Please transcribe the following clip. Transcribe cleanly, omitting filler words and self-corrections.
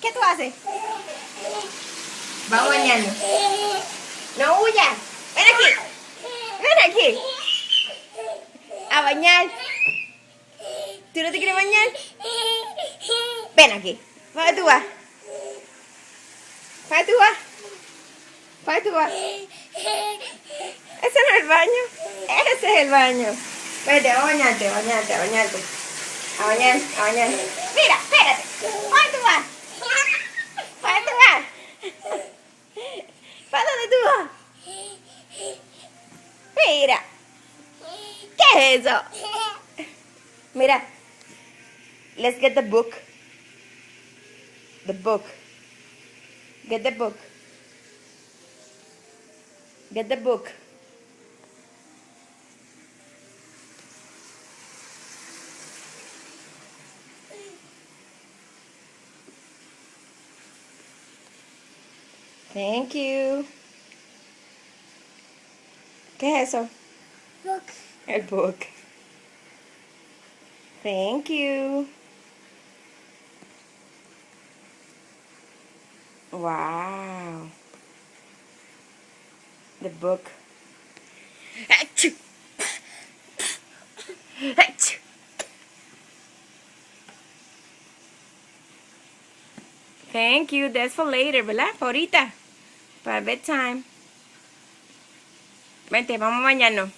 ¿Qué tú haces? Vamos a bañarnos. No huyas. Ven aquí. Ven aquí. A bañar. ¿Tú no te quieres bañar? Ven aquí. ¿Para tú vas? ¿Para tú vas? ¿Para tú vas? Ese no es el baño. Ese es el baño. Vete, a bañarte, a bañarte, a bañarte. A bañar, a bañar. Mira, espérate. ¿Para tú vas? ¿Para tú vas? ¿Para dónde tú vas? Mira. ¿Qué es eso? Mira. Let's get the book. The book. Get the book. Get the book. Thank you. ¿Qué es eso? Book. El book. Thank you. Wow. The book. Achoo. Achoo. Thank you. That's for later, ¿verdad? Para ahorita. Para bedtime. Vente, vamos a bañarnos.